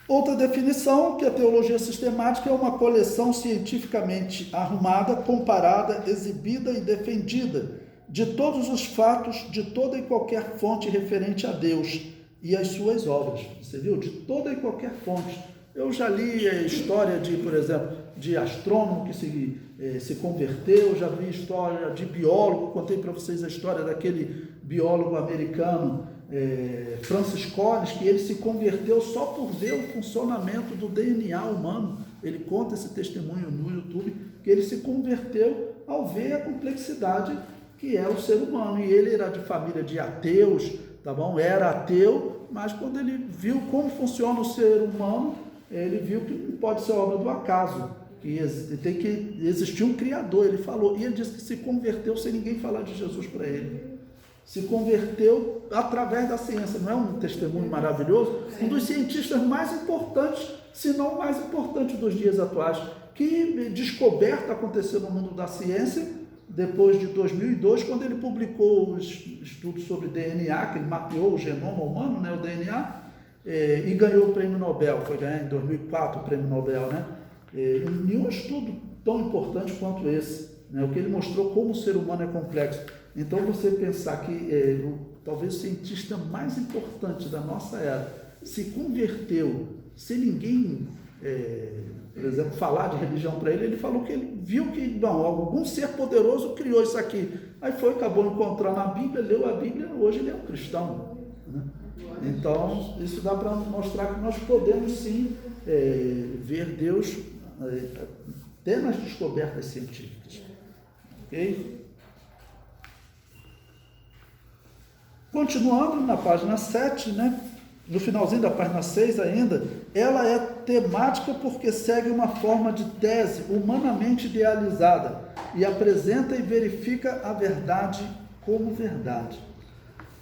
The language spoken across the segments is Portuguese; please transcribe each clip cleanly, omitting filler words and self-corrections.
Outra definição, que a teologia sistemática é uma coleção cientificamente arrumada, comparada, exibida e defendida de todos os fatos, de toda e qualquer fonte referente a Deus e as suas obras. Você viu? De toda e qualquer fonte. Eu já li a história de, por exemplo, de astrônomo que se converteu, já vi história de biólogo, contei para vocês a história daquele biólogo americano, Francis Collins, que ele se converteu só por ver o funcionamento do DNA humano. Ele conta esse testemunho no YouTube, que ele se converteu ao ver a complexidade que é o ser humano. E ele era de família de ateus, tá bom? Era ateu, mas quando ele viu como funciona o ser humano, ele viu que não pode ser obra do acaso, que tem que existir um Criador. Ele falou, e ele disse que se converteu sem ninguém falar de Jesus para ele. Se converteu através da ciência. Não é um testemunho maravilhoso? Um dos cientistas mais importantes, se não o mais importante dos dias atuais. Que descoberta aconteceu no mundo da ciência depois de 2002, quando ele publicou os estudos sobre DNA, que ele mapeou o genoma humano, né, o DNA, e ganhou o prêmio Nobel. Foi ganhar em 2004 o prêmio Nobel, né? Nenhum estudo tão importante quanto esse, né? O que ele mostrou como o ser humano é complexo. Então, você pensar que talvez o cientista mais importante da nossa era se converteu sem ninguém, por exemplo, falar de religião para ele, ele falou que ele viu que não, algum ser poderoso criou isso aqui. Aí acabou encontrando a Bíblia, leu a Bíblia, hoje ele é um cristão, né? Então, isso dá para mostrar que nós podemos sim ver Deus até nas descobertas científicas. Ok? Continuando na página 7, né? No finalzinho da página 6 ainda, ela é temática porque segue uma forma de tese humanamente idealizada e apresenta e verifica a verdade como verdade.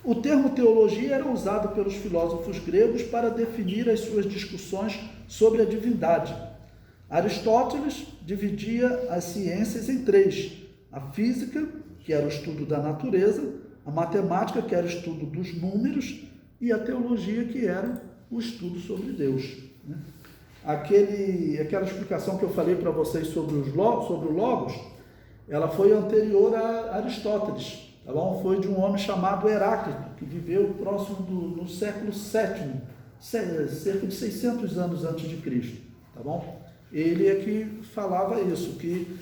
O termo teologia era usado pelos filósofos gregos para definir as suas discussões sobre a divindade. Aristóteles dividia as ciências em três: a física, que era o estudo da natureza, a matemática, que era o estudo dos números, e a teologia, que era o estudo sobre Deus, né? Aquela explicação que eu falei para vocês sobre o Logos, ela foi anterior a Aristóteles, tá bom? Foi de um homem chamado Heráclito, que viveu próximo do século VII, cerca de 600 anos antes de Cristo, tá bom? Ele é que falava isso, que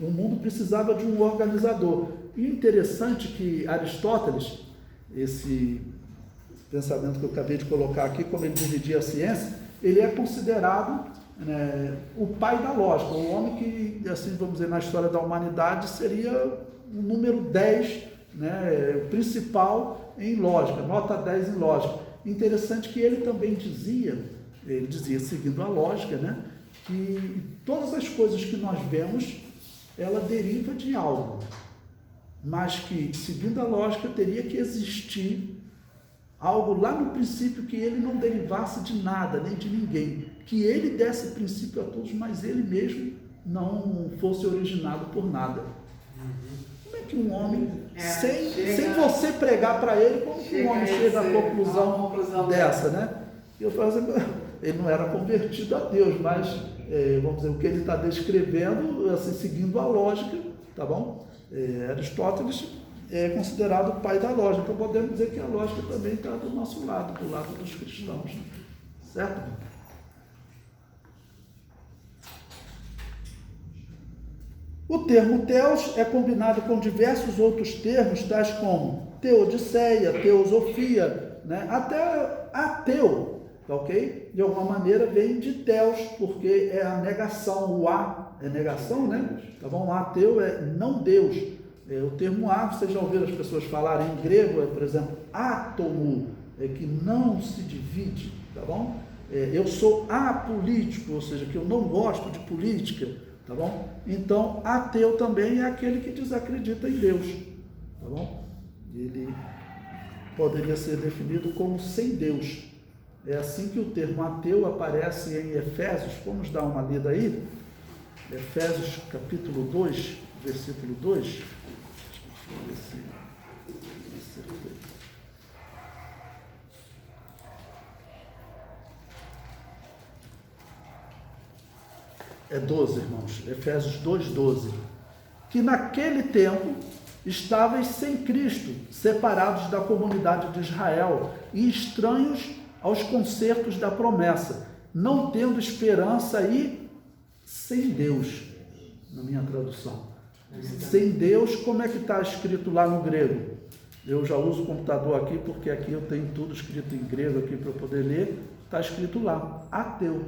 o mundo precisava de um organizador. E interessante que Aristóteles, esse pensamento que eu acabei de colocar aqui, como ele dividia a ciência, ele é considerado, né, o pai da lógica, o homem que, assim vamos dizer, na história da humanidade seria o número 10, né, o principal em lógica, nota 10 em lógica. Interessante que ele também dizia, seguindo a lógica, né, que todas as coisas que nós vemos, ela deriva de algo, mas que, seguindo a lógica, teria que existir algo lá no princípio que ele não derivasse de nada, nem de ninguém, que ele desse princípio a todos, mas ele mesmo não fosse originado por nada. Como é que um homem, sem você pregar para ele, como que um homem chega à conclusão dessa, né? Eu falo assim, ele não era convertido a Deus, mas, vamos dizer, o que ele está descrevendo, assim, seguindo a lógica, tá bom? Aristóteles é considerado o pai da lógica, então podemos dizer que a lógica também está do nosso lado, do lado dos cristãos, né? Certo? O termo teos é combinado com diversos outros termos, tais como teodiceia, teosofia, né? Até ateu, ok? De alguma maneira vem de teos, porque é a negação, o a é negação, né? Tá bom? O ateu é não Deus. O termo a, vocês já ouviram as pessoas falarem em grego, por exemplo, átomo, que não se divide, tá bom? Eu sou apolítico, ou seja, que eu não gosto de política, tá bom? Então, ateu também é aquele que desacredita em Deus, tá bom? Ele poderia ser definido como sem Deus. É assim que o termo ateu aparece em Efésios. Vamos dar uma lida aí? Efésios capítulo 2, versículo 2. é 12, irmãos, Efésios 2:12, que naquele tempo estáveis sem Cristo, separados da comunidade de Israel e estranhos aos concertos da promessa, não tendo esperança e sem Deus, na minha tradução. Sem Deus, como é que está escrito lá no grego? Eu já uso o computador aqui, porque aqui eu tenho tudo escrito em grego aqui para eu poder ler. Está escrito lá, ateu.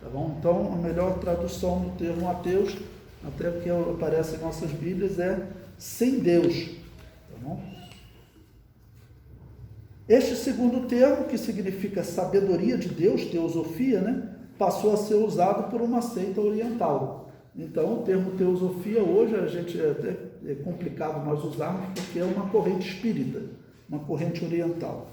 Tá bom? Então, a melhor tradução do termo ateus, até porque aparece em nossas Bíblias, é sem Deus. Tá bom? Este segundo termo, que significa sabedoria de Deus, teosofia, né, passou a ser usado por uma seita oriental. Então, o termo teosofia hoje é complicado nós usarmos porque é uma corrente espírita, uma corrente oriental.